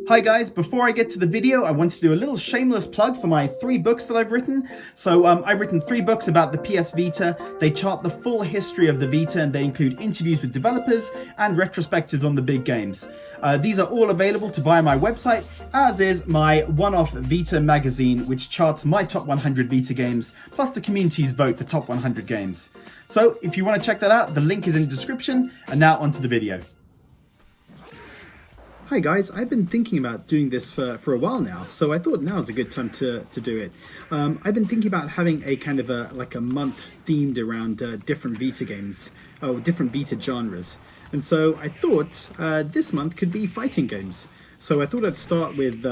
Hi guys, before I get to the video, I want to do a little shameless plug for my 3 books that I've written. So I've written 3 books about the PS Vita. They chart the full history of the Vita and they include interviews with developers and retrospectives on the big games. These are all available to buy on my website, as is my one-off Vita magazine, which charts my top 100 Vita games, plus the community's vote for top 100 games. So if you want to check that out, the link is in the description, and now onto the video. Hi guys, I've been thinking about doing this for a while now, so I thought now is a good time to do it. I've been thinking about having a kind of a month themed around different Vita games, or different Vita genres. And so I thought this month could be fighting games. So I thought I'd start with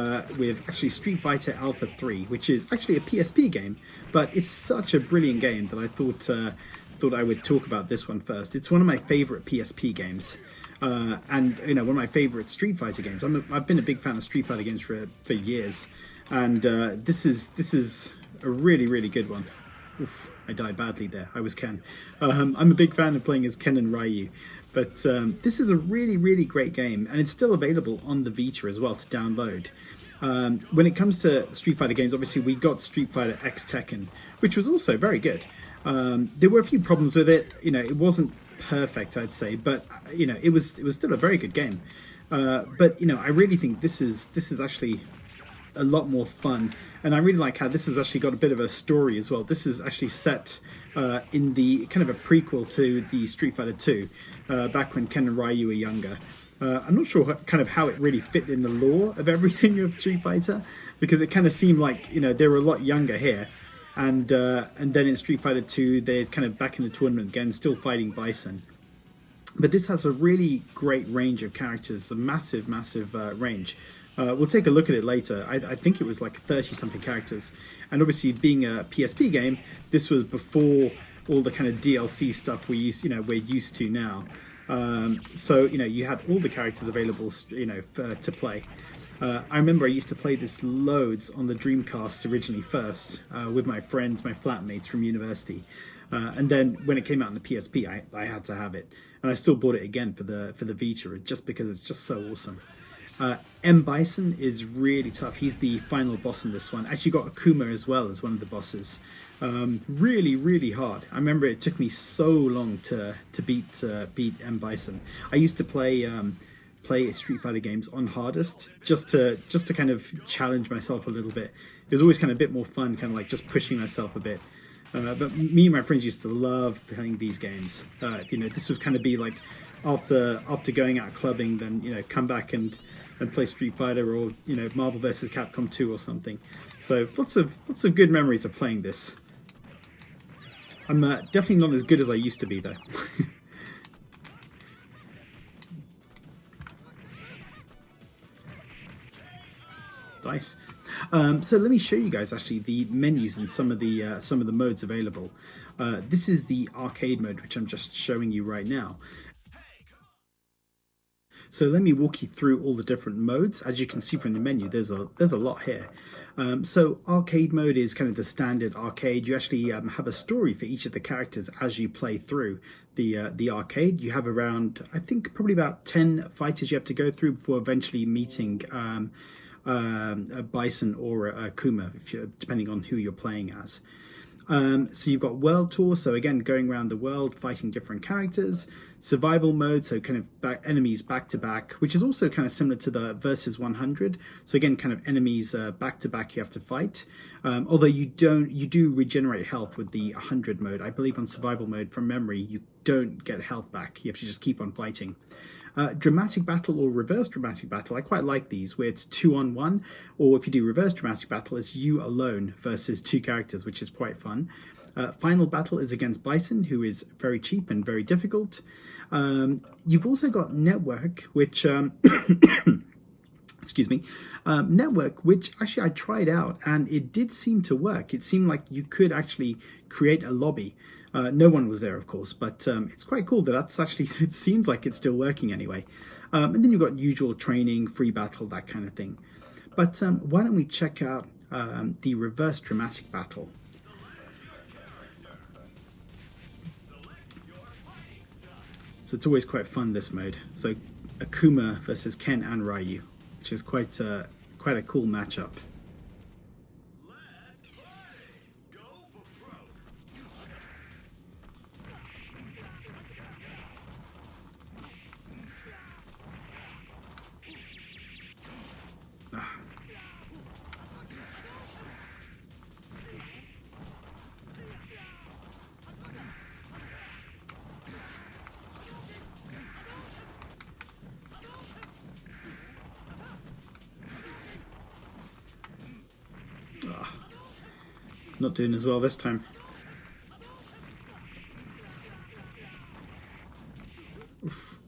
actually Street Fighter Alpha 3, which is actually a PSP game, but it's such a brilliant game that I thought I would talk about this one first. It's one of my favorite PSP games. And you know, one of my favorite Street Fighter games. I've been a big fan of Street Fighter games for years, and this is a really good one. Oof, I died badly there. I was Ken. I'm a big fan of playing as Ken and Ryu, but this is a really great game, and it's still available on the Vita as well to download. When it comes to Street Fighter games, obviously we got Street Fighter X Tekken, which was also very good. There were a few problems with it. You know, it wasn't perfect, I'd say, but you know, it was still a very good game. But you know, I really think this is actually a lot more fun, and I really like how this has actually got a bit of a story as well. This is actually set in the kind of a prequel to the Street Fighter 2, back when Ken and Ryu were younger. I'm not sure kind of how it really fit in the lore of everything of Street Fighter, because it kind of seemed like, you know, they were a lot younger here. And then in Street Fighter 2, they're kind of back in the tournament again, still fighting Bison. But this has a really great range of characters, a massive range. We'll take a look at it later. I think it was like 30-something characters. And obviously, being a PSP game, this was before all the kind of DLC stuff we're used to now. So you know, you had all the characters available, you know, to play. I remember I used to play this loads on the Dreamcast originally first, with my friends, my flatmates from university, and then when it came out on the PSP, I had to have it, and I still bought it again for the Vita just because it's just so awesome. M. Bison is really tough. He's the final boss in this one. Actually got Akuma as well as one of the bosses. Really hard. I remember it took me so long to beat M. Bison. I used to play Street Fighter games on hardest just to kind of challenge myself a little bit. It was always kind of a bit more fun, kind of like just pushing myself a bit. But me and my friends used to love playing these games. You know, this would kind of be like after going out clubbing, then, you know, come back and play Street Fighter, or, you know, Marvel vs. Capcom 2 or something. So lots of good memories of playing this. I'm definitely not as good as I used to be though. Nice. So let me show you guys actually the menus and some of the modes available. This is the arcade mode, which I'm just showing you right now. So let me walk you through all the different modes. As you can see from the menu, there's a lot here. So arcade mode is kind of the standard arcade. You actually have a story for each of the characters as you play through the arcade. You have around, I think, probably about 10 fighters you have to go through before eventually meeting a Bison or a Akuma, depending on who you're playing as. So you've got World Tour, so again, going around the world, fighting different characters. Survival mode, so kind of enemies back to back, which is also kind of similar to the versus 100. So again, kind of enemies back to back you have to fight. Although you do regenerate health with the 100 mode. I believe on survival mode, from memory, you don't get health back. You have to just keep on fighting. Dramatic battle or reverse dramatic battle, I quite like these, where it's 2-on-1, or if you do reverse dramatic battle, it's you alone versus 2 characters, which is quite fun. Final battle is against Bison, who is very cheap and very difficult. You've also got network, which excuse me, network, which actually I tried out and it did seem to work. It seemed like you could actually create a lobby. No one was there, of course, but it's quite cool that that's actually, it seems like it's still working anyway. And then you've got usual training, free battle, that kind of thing. But why don't we check out the reverse dramatic battle. So it's always quite fun, this mode. So Akuma versus Ken and Ryu, which is quite a cool matchup. Not doing as well this time. Oof.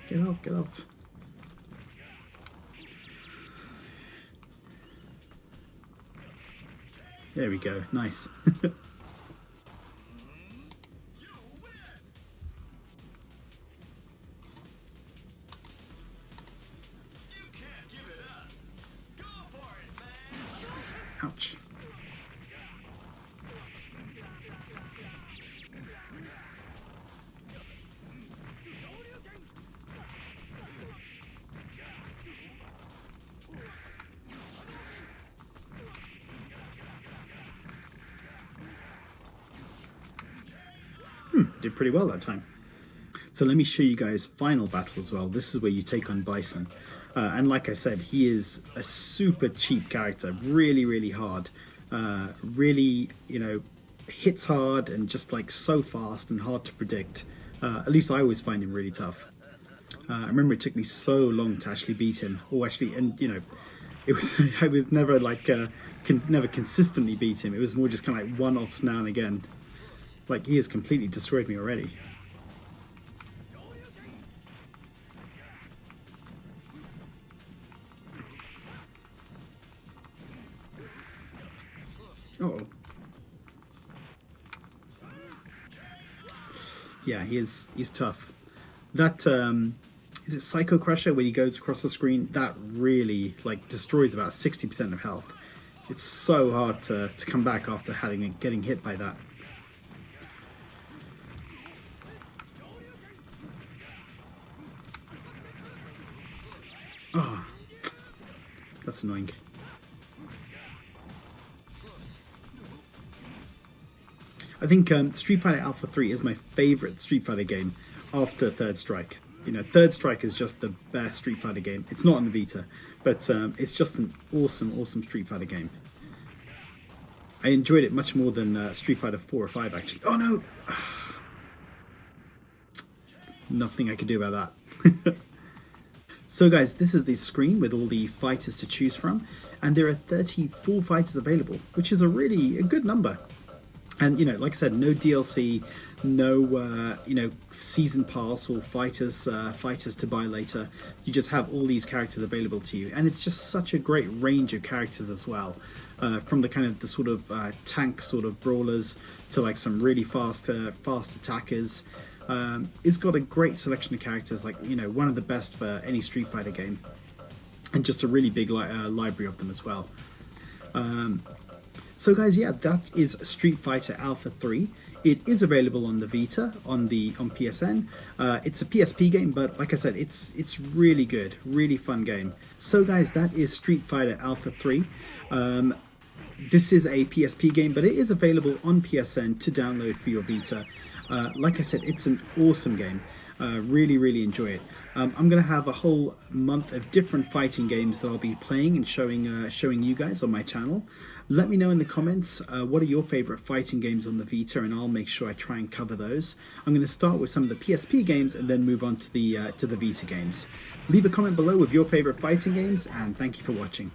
Get off, get off. There we go, nice. Ouch. Did pretty well that time. So let me show you guys final battle as well. This is where you take on Bison. And like I said, he is a super cheap character, really hard. Really, you know, hits hard and just like so fast and hard to predict. At least I always find him really tough. I remember it took me so long to actually beat him. Or actually, and you know, it was I was never like never consistently beat him. It was more just kind of like one-offs now and again. Like, he has completely destroyed me already. Uh-oh. Yeah, he's tough. That is it Psycho Crusher when he goes across the screen? That really like destroys about 60% of health. It's so hard to come back after getting hit by that. Ah, oh, that's annoying. I think Street Fighter Alpha 3 is my favorite Street Fighter game after Third Strike. You know, Third Strike is just the best Street Fighter game. It's not on the Vita, but it's just an awesome Street Fighter game. I enjoyed it much more than Street Fighter 4 or 5, actually. Oh no! Nothing I could do about that. So guys, this is the screen with all the fighters to choose from, and there are 34 fighters available, which is a good number. And you know, like I said, no DLC, no you know, season pass or fighters to buy later. You just have all these characters available to you, and it's just such a great range of characters as well. From the kind of the sort of tank sort of brawlers to like some really fast attackers. It's got a great selection of characters, like, you know, one of the best for any Street Fighter game, and just a really big library of them as well. So guys, yeah, that is Street Fighter Alpha 3. It is available on the Vita, on PSN. It's a PSP game, but like I said, it's really good, really fun game. So guys, that is Street Fighter Alpha 3. This is a PSP game, but it is available on PSN to download for your Vita. Like I said, it's an awesome game. Really enjoy it. I'm going to have a whole month of different fighting games that I'll be playing and showing you guys on my channel. Let me know in the comments what are your favorite fighting games on the Vita, and I'll make sure I try and cover those. I'm going to start with some of the PSP games and then move on to the Vita games. Leave a comment below with your favorite fighting games, and thank you for watching.